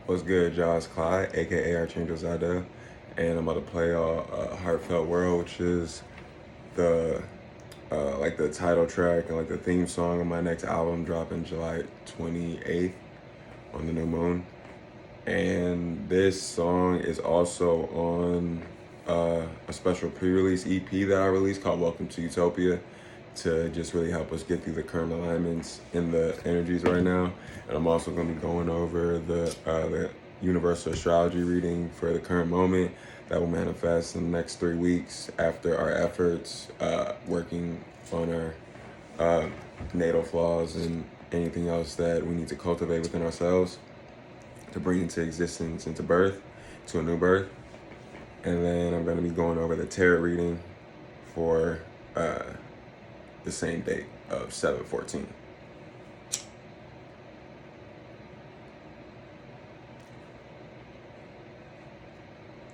What's good, Josh Clyde, aka Archangel Zada, and I'm about to play Heartfelt World, which is the like the title track and like the theme song of my next album dropping July 28th on the new moon. And this song is also on a special pre-release EP that I released called Welcome to Utopia to just really help us get through the current alignments in the energies right now. And I'm also going to be going over the universal astrology reading for the current moment that will manifest in the next 3 weeks after our efforts working on our natal flaws and anything else that we need to cultivate within ourselves to bring into existence, into birth, to a new birth. And then I'm going to be going over the tarot reading for the same date of 7/14.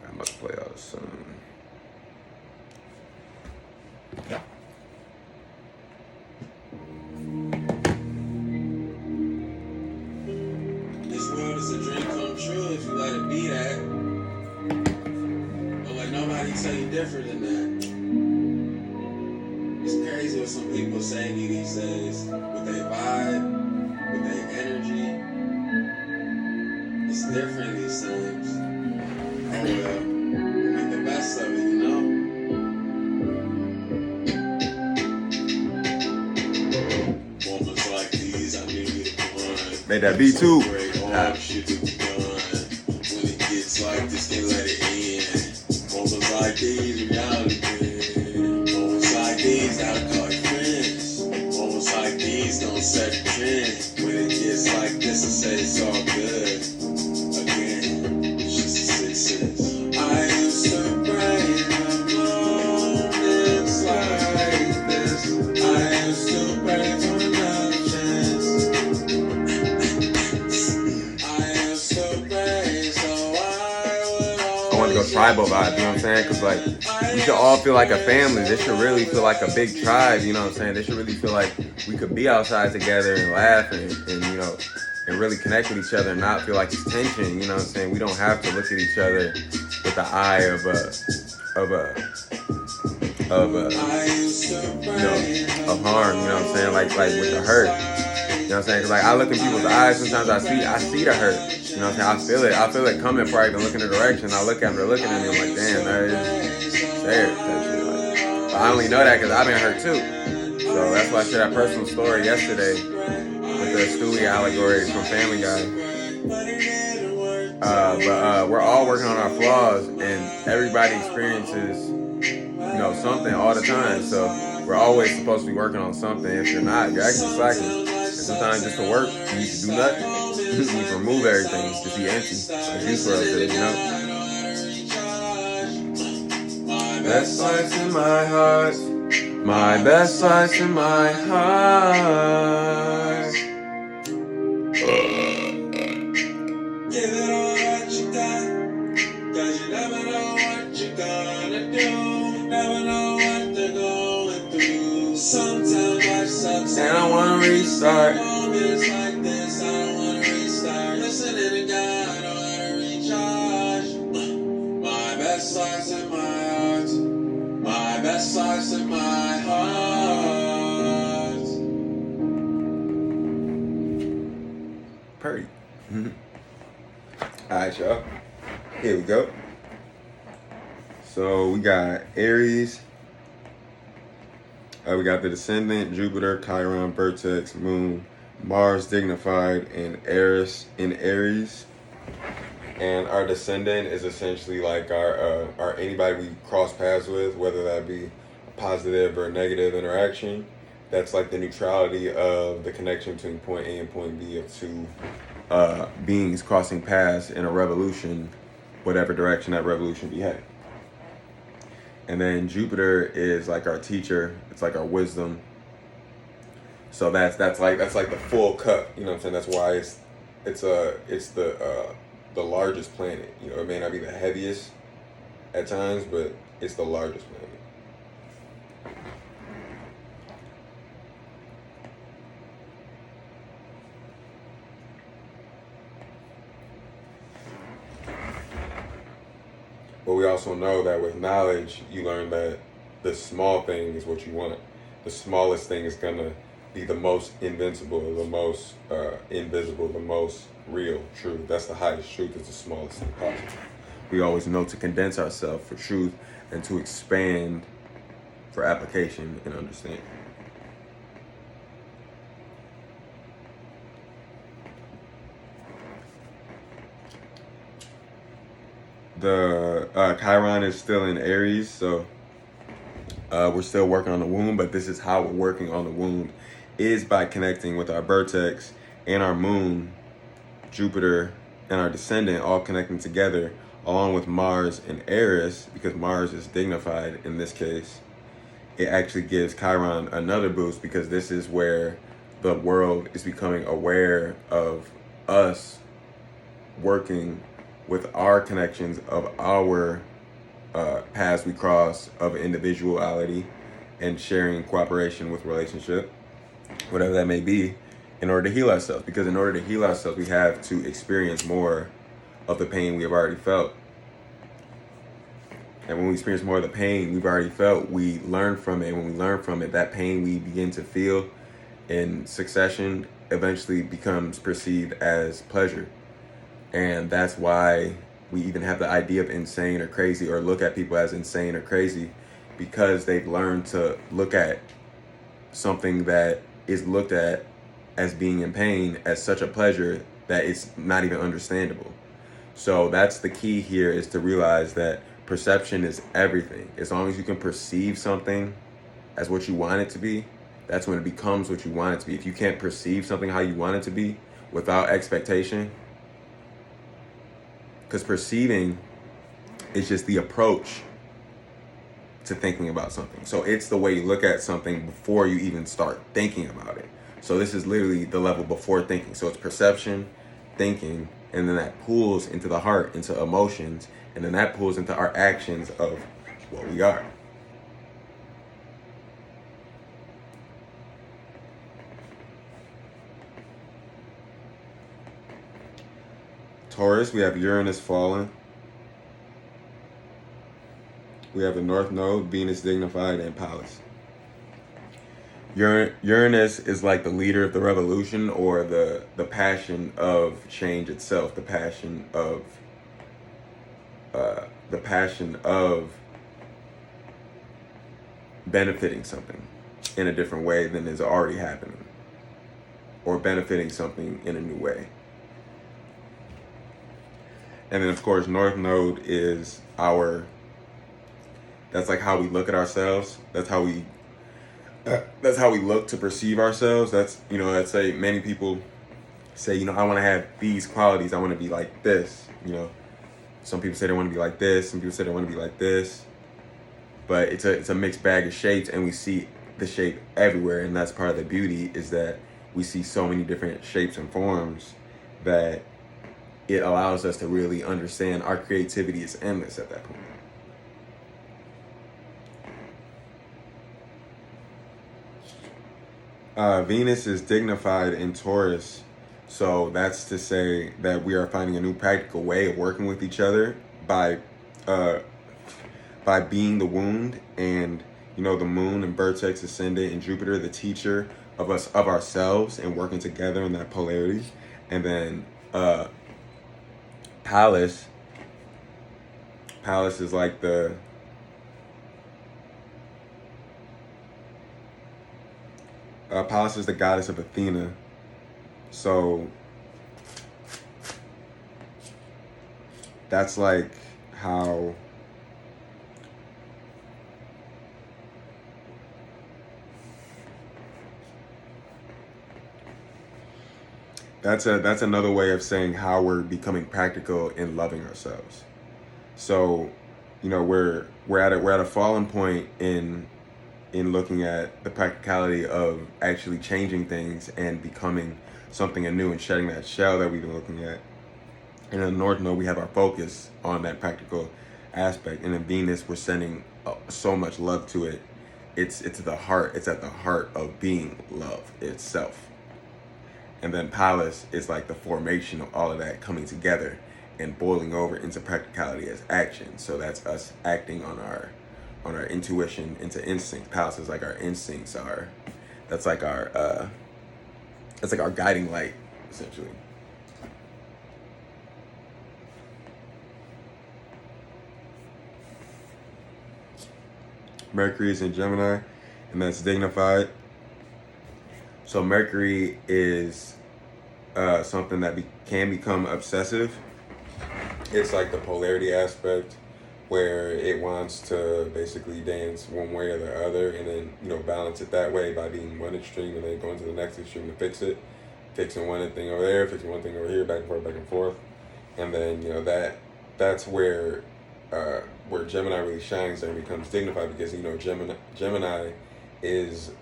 I must play out soon. This world is a dream come true if you let it be that. Don't let nobody tell you different than that. It's crazy what some people say to you these days. With their vibe, with their energy. It's different these times. Oh well, make the best of it, you know? Moments like these, I need one. Made that beat too. Shit to be done. When it gets like this, can't let it end. Moments like these, reality. Moments like these, gotta call your friends. Moments like these, don't set the trend. When it gets like this, I say it's all good. Again, it's just a success. I used to pray for moments like this. I used to pray for another chance. I want to go tribal vibe, you know what I'm saying? Because, like, we should all feel like a family. This should really feel like a big tribe, you know what I'm saying? This should really feel like we could be outside together and laugh and you know, and really connect with each other and not feel like it's tension, you know what I'm saying? We don't have to look at each other with the eye of harm, you know what I'm saying? Like with the hurt. You know what I'm saying? Cause like I look in people's eyes, sometimes I see the hurt. You know what I'm saying? I feel it coming before I even look in the direction. I look at them, they're looking at me, I'm like, damn, that is there. But I only know that because I've been hurt too. So that's why I shared that personal story yesterday with the Stewie allegory from Family Guy. But we're all working on our flaws, and everybody experiences, you know, something all the time. So we're always supposed to be working on something. If you're not, you're actually slacking. And sometimes just to work, you need to do nothing. You need to remove everything, just be empty. Like you for us, you know. Best lights in my heart, my best lights in my heart. Give it all that you got, 'cause you never know what you're gonna do. Never know what they're going through. Sometimes life sucks and I wanna restart. Moments like this, I don't wanna restart. Listening to God, I know how to recharge. My best lights in my heart. My best lights in my heart. Purdy. Alright, y'all. Here we go. So we got Aries. We got the Descendant, Jupiter, Chiron, Vertex, Moon, Mars, Dignified, and Eris in Aries. And our Descendant is essentially like our anybody we cross paths with, whether that be a positive or negative interaction. That's like the neutrality of the connection between point A and point B of two beings crossing paths in a revolution, whatever direction that revolution be heading. And then Jupiter is like our teacher. It's like our wisdom. So that's like the full cup. You know what I'm saying? That's why it's the largest planet. You know, it may not be the heaviest at times, but it's the largest planet. But we also know that with knowledge, you learn that the small thing is what you want. The smallest thing is gonna be the most invincible, the most invisible, the most real truth. That's the highest truth. It's the smallest thing possible. We always know to condense ourselves for truth and to expand for application and understanding. The Chiron is still in Aries, so we're still working on the wound, but this is how we're working on the wound, is by connecting with our vertex and our moon, Jupiter, and our descendant all connecting together, along with Mars and Eris, because Mars is dignified in this case. It actually gives Chiron another boost, because this is where the world is becoming aware of us working with our connections of our paths we cross of individuality and sharing cooperation with relationship, whatever that may be, in order to heal ourselves. Because in order to heal ourselves, we have to experience more of the pain we have already felt. And when we experience more of the pain we've already felt, we learn from it. And when we learn from it, that pain we begin to feel in succession eventually becomes perceived as pleasure. And that's why we even have the idea of insane or crazy, or look at people as insane or crazy, because they've learned to look at something that is looked at as being in pain as such a pleasure that it's not even understandable. So that's the key here, is to realize that perception is everything. As long as you can perceive something as what you want it to be, that's when it becomes what you want it to be. If you can't perceive something how you want it to be without expectation, because perceiving is just the approach to thinking about something. So it's the way you look at something before you even start thinking about it. So this is literally the level before thinking. So it's perception, thinking, and then that pulls into the heart, into emotions, and then that pulls into our actions of what we are. Taurus, we have Uranus fallen. We have the North Node, Venus dignified, and Pallas. Uranus is like the leader of the revolution, or the passion of change itself, the passion of benefiting something in a different way than is already happening, or benefiting something in a new way. And then, of course, North Node is that's like how we look at ourselves. That's how we look to perceive ourselves. That's, let's say many people say, I want to have these qualities. I want to be like this. Some people say they want to be like this. Some people say they want to be like this. But it's a mixed bag of shapes, and we see the shape everywhere. And that's part of the beauty, is that we see so many different shapes and forms that it allows us to really understand our creativity is endless at that point. Venus is dignified in Taurus, so that's to say that we are finding a new practical way of working with each other by being the wound, and the moon and vertex ascendant and Jupiter, the teacher of ourselves, and working together in that polarity. And then Pallas is like Pallas is the goddess of Athena. So that's like how that's another way of saying how we're becoming practical in loving ourselves. So, we're at a fallen point in looking at the practicality of actually changing things and becoming something anew, and shedding that shell that we've been looking at. And in the North Node, we have our focus on that practical aspect. And in Venus, we're sending so much love to it. It's the heart. It's at the heart of being love itself. And then Pallas is like the formation of all of that coming together. and boiling over into practicality as action. So that's us acting on our intuition into instinct. Palace is like our instincts are. That's like our guiding light, essentially. Mercury is in Gemini, and that's dignified. So Mercury is something that can become obsessive. It's like the polarity aspect where it wants to basically dance one way or the other, and then balance it that way by being one extreme and then going to the next extreme to fix it, fixing one thing over there, fixing one thing over here, back and forth, and then that's where Gemini really shines and becomes dignified, because Gemini is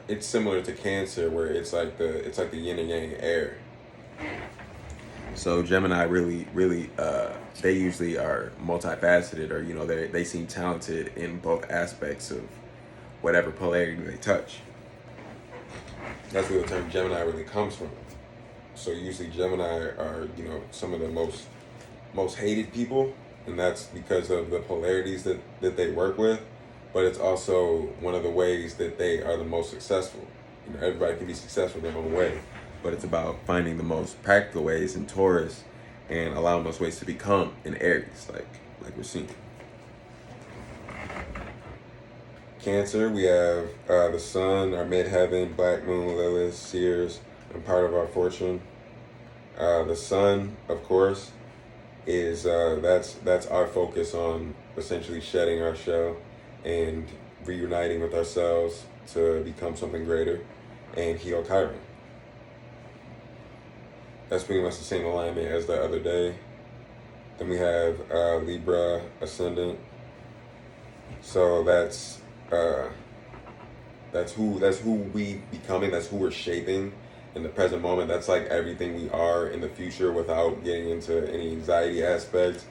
it's similar to Cancer, where it's like the yin and yang air. So Gemini really they usually are multifaceted, or they seem talented in both aspects of whatever polarity they touch. That's where the term Gemini really comes from. So usually Gemini are some of the most hated people, and that's because of the polarities that they work with. But it's also one of the ways that they are the most successful. Everybody can be successful their own way, but it's about finding the most practical ways in Taurus and allowing those ways to become in Aries, like we're seeing. Cancer, we have the Sun, our midheaven, Black Moon, Lilith, Seers, and part of our fortune. The Sun, of course, is that's our focus on essentially shedding our shell and reuniting with ourselves to become something greater and heal Chiron. That's pretty much the same alignment as the other day. Then we have Libra ascendant. So that's who we becoming. That's who we're shaping in the present moment. That's like everything we are in the future, without getting into any anxiety aspect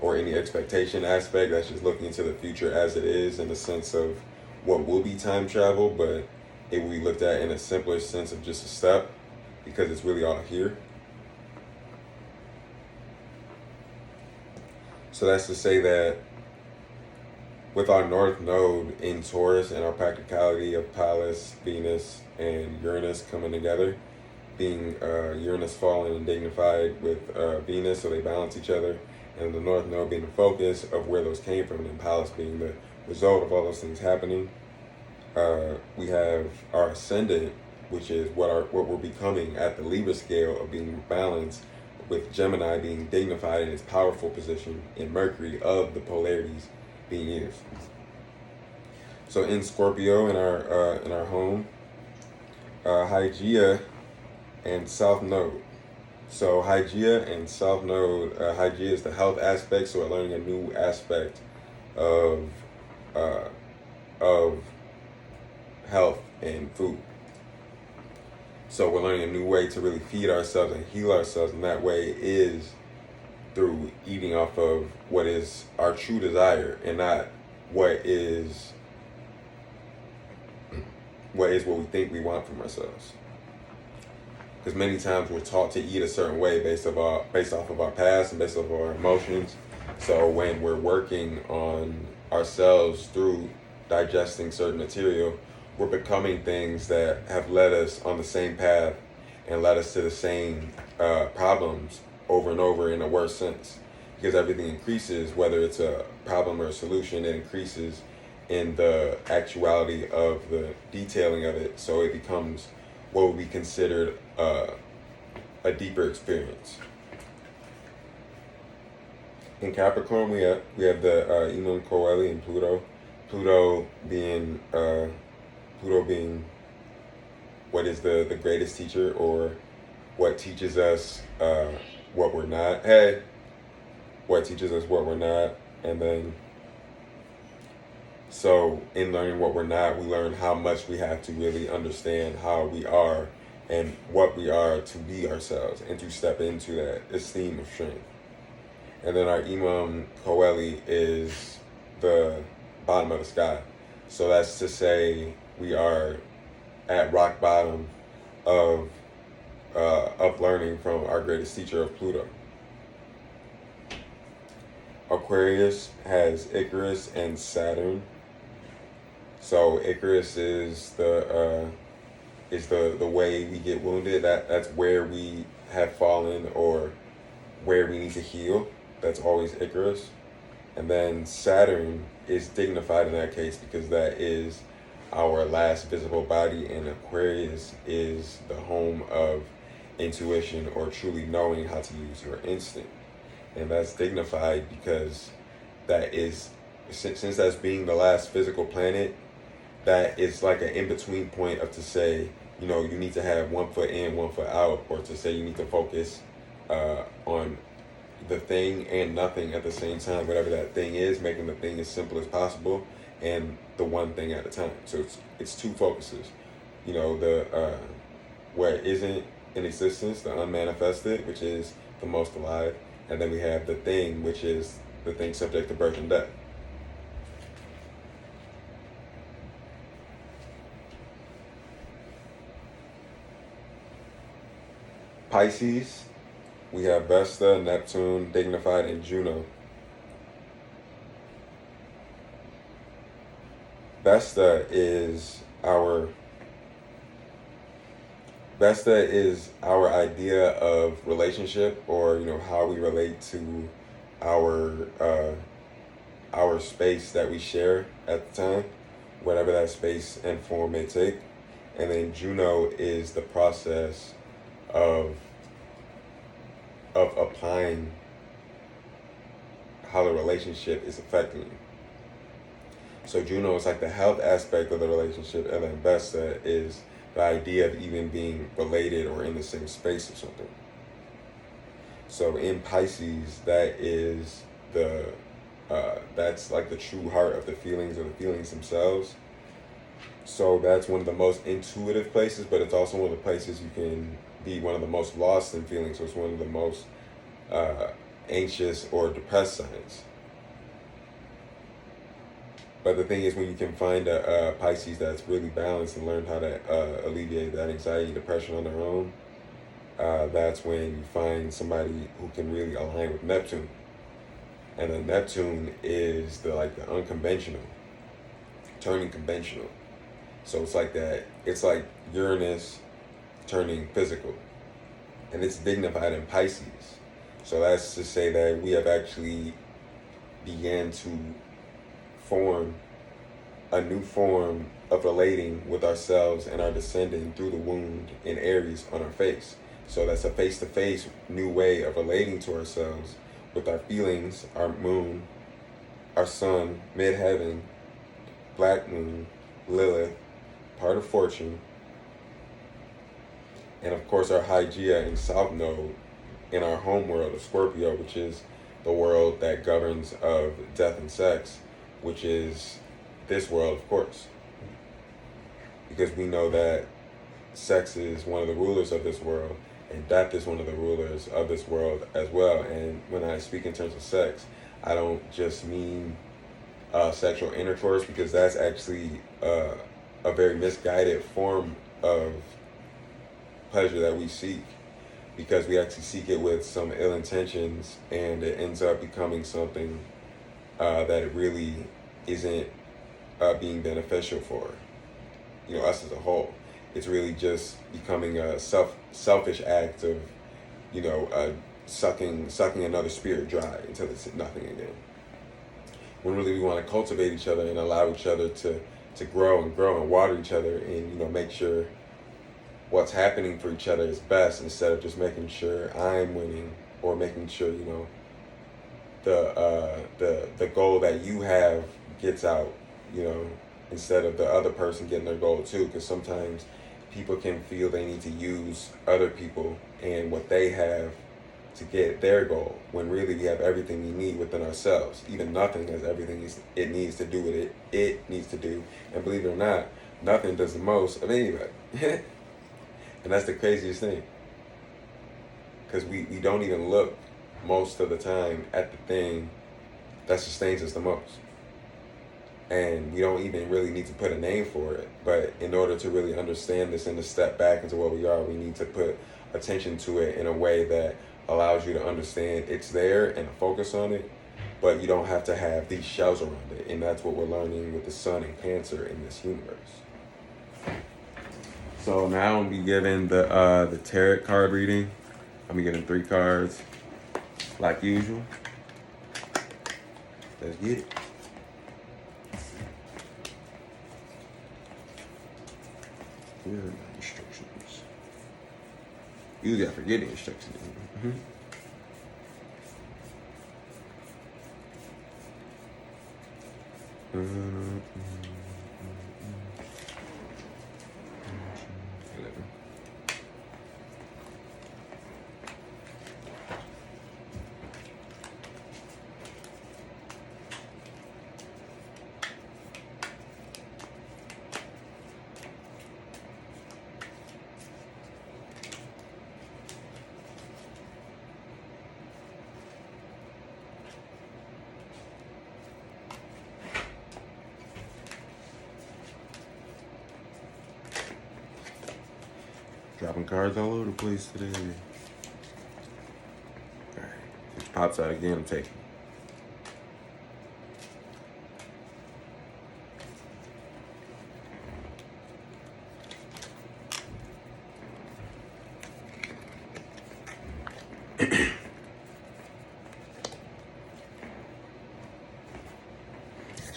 or any expectation aspect. That's just looking into the future as it is, in the sense of what will be time travel, but it will be looked at in a simpler sense of just a step, because it's really all here. So that's to say that with our North Node in Taurus and our practicality of Pallas, Venus, and Uranus coming together, being Uranus fallen and dignified with Venus, so they balance each other, and the North Node being the focus of where those came from, and Pallas being the result of all those things happening. We have our ascendant, which is what we're becoming at the Libra scale of being balanced, with Gemini being dignified in its powerful position, in Mercury of the polarities being used. So in Scorpio, in our home, Hygeia and South Node. So Hygeia and South Node, Hygeia is the health aspect, so we're learning a new aspect of health and food. So we're learning a new way to really feed ourselves and heal ourselves, and that way is through eating off of what is our true desire, and not what is what we think we want from ourselves. Because many times we're taught to eat a certain way based off of our past and based off of our emotions. So when we're working on ourselves through digesting certain material, we're becoming things that have led us on the same path and led us to the same problems over and over in a worse sense. Because everything increases, whether it's a problem or a solution, it increases in the actuality of the detailing of it. So it becomes what would be considered a deeper experience. In Capricorn, we have the Emun, Coeli, and Pluto. Pluto being what is the greatest teacher, or what teaches us what we're not. What teaches us what we're not, and then so in learning what we're not, we learn how much we have to really understand how we are and what we are to be ourselves, and to step into that esteem of strength. And then our Imam Coeli is the bottom of the sky. So that's to say we are at rock bottom of learning from our greatest teacher of Pluto. Aquarius has Icarus and Saturn. So Icarus is the way we get wounded. That's where we have fallen or where we need to heal. That's always Icarus. And then Saturn is dignified in that case because that is our last visible body, and Aquarius is the home of intuition or truly knowing how to use your instinct. And that's dignified because that is, since that's being the last physical planet, that is like an in-between point of to say, you know, you need to have 1 foot in, 1 foot out, or to say you need to focus on the thing and nothing at the same time, whatever that thing is, making the thing as simple as possible and the one thing at a time. So it's two focuses, you know, the what isn't in existence, the unmanifested, which is the most alive, and then we have the thing, which is the thing subject to birth and death. Pisces, we have Vesta, Neptune, Dignified, and Juno. Vesta is our idea of relationship, or you know, how we relate to our space that we share at the time, whatever that space and form may take. And then Juno is the process of applying how the relationship is affecting you. So Juno is like the health aspect of the relationship, and then Vesta is the idea of even being related or in the same space or something. So in Pisces, that is that's like the true heart of the feelings, or the feelings themselves. So that's one of the most intuitive places, but it's also one of the places you can be one of the most lost in feelings. So it's one of the most anxious or depressed signs. But the thing is, when you can find a Pisces that's really balanced and learn how to alleviate that anxiety, depression on their own, that's when you find somebody who can really align with Neptune. And then Neptune is the unconventional, turning conventional. So it's like that. It's like Uranus turning physical, and it's dignified in Pisces. So that's to say that we have actually began to form a new form of relating with ourselves and our descendant through the wound in Aries on our face. So that's a face-to-face new way of relating to ourselves with our feelings, our moon, our sun, midheaven, black moon, Lilith, part of fortune, and of course our Hygeia and South Node in our home world of Scorpio, which is the world that governs of death and sex, which is this world, of course. Because we know that sex is one of the rulers of this world, and death is one of the rulers of this world as well. And when I speak in terms of sex, I don't just mean sexual intercourse, because that's actually a very misguided form of pleasure that we seek, because we actually seek it with some ill intentions, and it ends up becoming something that it really isn't being beneficial for, you know, us as a whole. It's really just becoming a selfish act of, you know, sucking another spirit dry until it's nothing again. When really we want to cultivate each other and allow each other to grow and water each other, and, you know, make sure what's happening for each other is best, instead of just making sure I'm winning, or making sure, you know, the goal that you have gets out, you know, instead of the other person getting their goal too. Because sometimes people can feel they need to use other people and what they have to get their goal, when really we have everything we need within ourselves. Even nothing has everything it needs to do what it needs to do. And believe it or not, nothing does the most of anybody. And that's the craziest thing, because we don't even look most of the time at the thing that sustains us the most. And we don't even really need to put a name for it. But in order to really understand this and to step back into what we are, we need to put attention to it in a way that allows you to understand it's there and to focus on it. but you don't have to have these shells around it. And that's what we're learning with the sun and Cancer in this universe. So now I'm gonna be giving the tarot card reading. I'm gonna be getting 3 cards, like usual. Let's get it. Here are my instructions. Usually I forget the instructions. Mm-hmm. Dropping cards all over the place today. Alright, if it pops out again, I'm taking.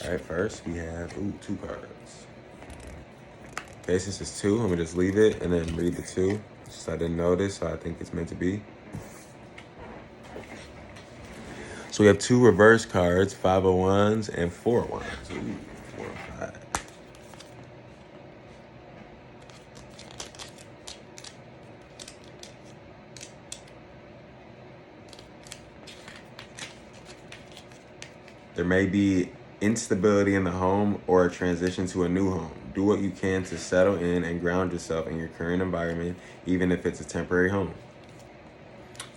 Alright, first we have 2 cards. Okay, since it's 2, I'm gonna just leave it and then read the 2. Just I didn't notice, so I think it's meant to be. So we have 2 reverse cards, 5 of Wands and 4 of Wands. 4 and 5. There may be instability in the home or a transition to a new home. Do what you can to settle in and ground yourself in your current environment, even if it's a temporary home.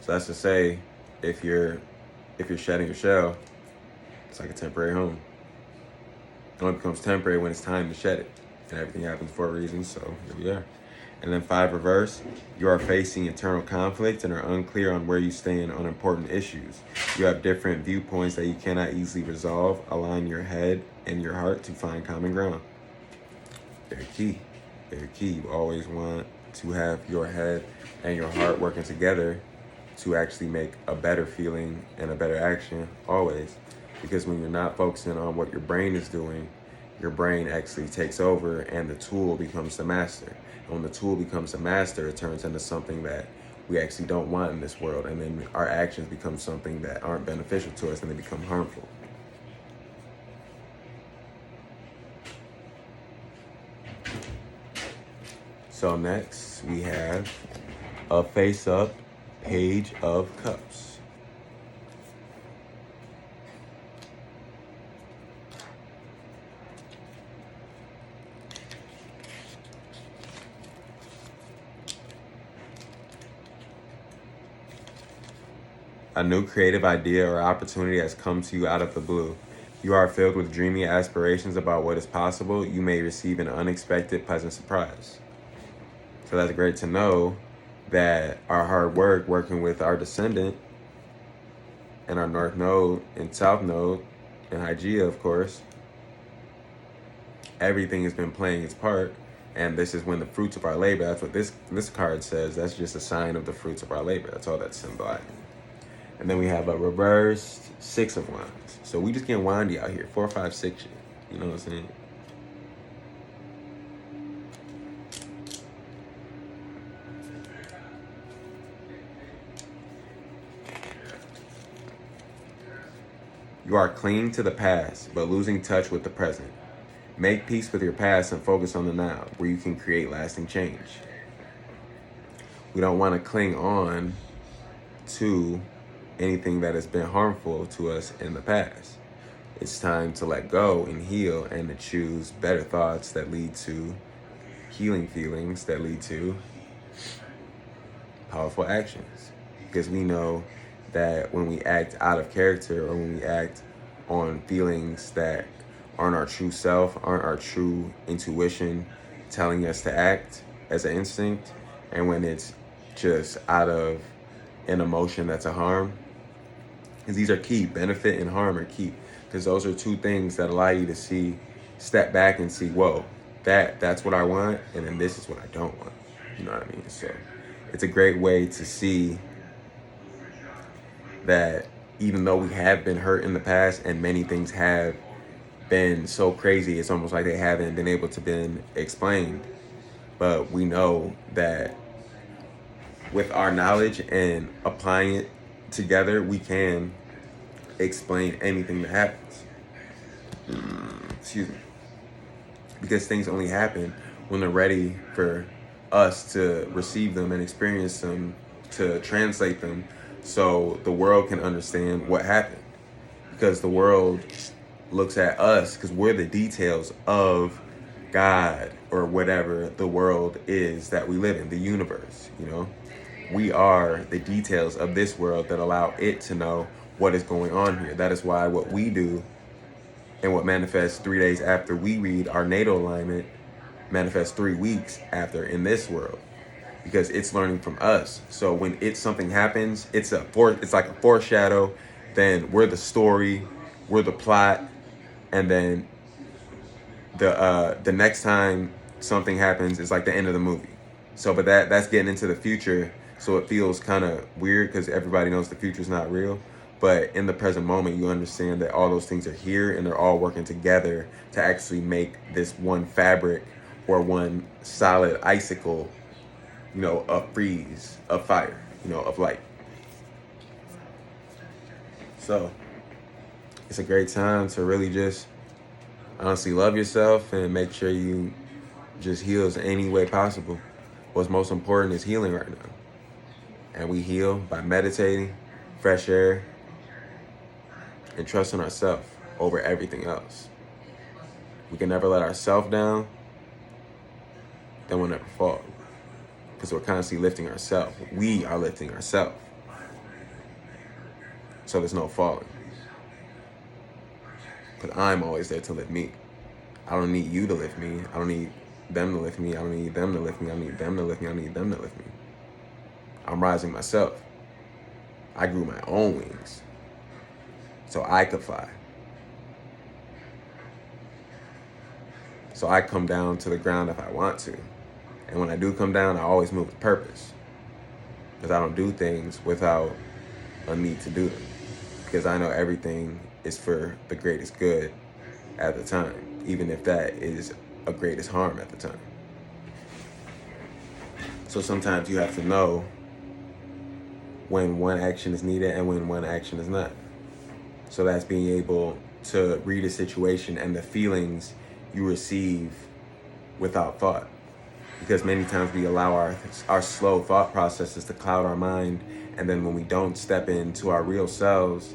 So that's to say, if you're shedding your shell, it's like a temporary home. It only becomes temporary when it's time to shed it. And everything happens for a reason, so here we are. And then 5 reverse, you are facing internal conflict and are unclear on where you stand on important issues. You have different viewpoints that you cannot easily resolve. Align your head and your heart to find common ground. Very key. Very key. You always want to have your head and your heart working together to actually make a better feeling and a better action, always. Because when you're not focusing on what your brain is doing, your brain actually takes over and the tool becomes the master. And when the tool becomes the master, it turns into something that we actually don't want in this world. And then our actions become something that aren't beneficial to us and they become harmful. So next we have a face-up Page of Cups. A new creative idea or opportunity has come to you out of the blue. You are filled with dreamy aspirations about what is possible. You may receive an unexpected, pleasant surprise. So that's great to know that our hard work, working with our descendant and our North Node and South Node and Hygeia, of course, everything has been playing its part. And this is when the fruits of our labor, that's what this card says, that's just a sign of the fruits of our labor. That's all that's symbolic. And then we have a reversed 6 of Wands. So we just getting windy out here, 4, 5, 6 shit. You know what I'm saying? You are clinging to the past, but losing touch with the present. Make peace with your past and focus on the now, where you can create lasting change. We don't want to cling on to anything that has been harmful to us in the past. It's time to let go and heal and to choose better thoughts that lead to healing feelings, that lead to powerful actions. Because we know that when we act out of character or when we act on feelings that aren't our true self, aren't our true intuition telling us to act as an instinct, and when it's just out of an emotion that's a harm, Because these are key. Benefit and harm are key. Because those are two things that allow you to see, step back and see, whoa, that's what I want, and then this is what I don't want. You know what I mean? So it's a great way to see that even though we have been hurt in the past and many things have been so crazy, it's almost like they haven't been able to been explained. But we know that with our knowledge and applying it together, we can explain anything that happens. Excuse me. Because things only happen when they're ready for us to receive them and experience them, to translate them, so the world can understand what happened. Because the world looks at us, because we're the details of God or whatever the world is that we live in, the universe, you know? We are the details of this world that allow it to know what is going on here. That is why what we do and what manifests 3 days after we read our natal alignment manifests 3 weeks after in this world, because it's learning from us. So when something happens, it's like a foreshadow. Then we're the story, we're the plot, and then the next time something happens, it's like the end of the movie. So, but that's getting into the future. So it feels kind of weird because everybody knows the future is not real. But in the present moment, you understand that all those things are here and they're all working together to actually make this one fabric or one solid icicle, you know, of freeze, of fire, you know, of light. So it's a great time to really just honestly love yourself and make sure you just heal in any way possible. What's most important is healing right now. And we heal by meditating, fresh air, and trusting ourselves over everything else. We can never let ourselves down, then we'll never fall. Because we're constantly lifting ourselves. We are lifting ourselves. So there's no falling. Because I'm always there to lift me. I don't need you to lift me. I don't need them to lift me. I don't need them to lift me. I need them to lift me. I need them to lift me. I'm rising myself. I grew my own wings so I could fly. So I come down to the ground if I want to. And when I do come down, I always move with purpose. Because I don't do things without a need to do them. Because I know everything is for the greatest good at the time, even if that is a greatest harm at the time. So sometimes you have to know when one action is needed and when one action is not. So that's being able to read a situation and the feelings you receive without thought. Because many times we allow our slow thought processes to cloud our mind, and then when we don't step into our real selves,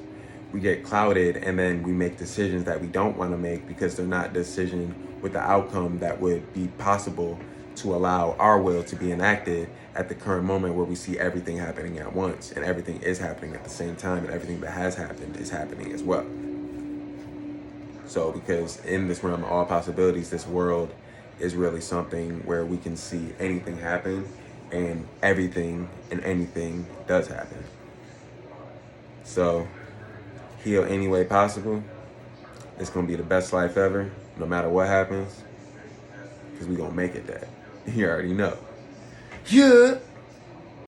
we get clouded, and then we make decisions that we don't want to make because they're not decision with the outcome that would be possible to allow our will to be enacted at the current moment, where we see everything happening at once and everything is happening at the same time, and everything that has happened is happening as well. So because in this realm of all possibilities, this world is really something where we can see anything happen, and everything and anything does happen. So heal any way possible. It's going to be the best life ever, no matter what happens, because we're going to make it that. You already know. Yeah.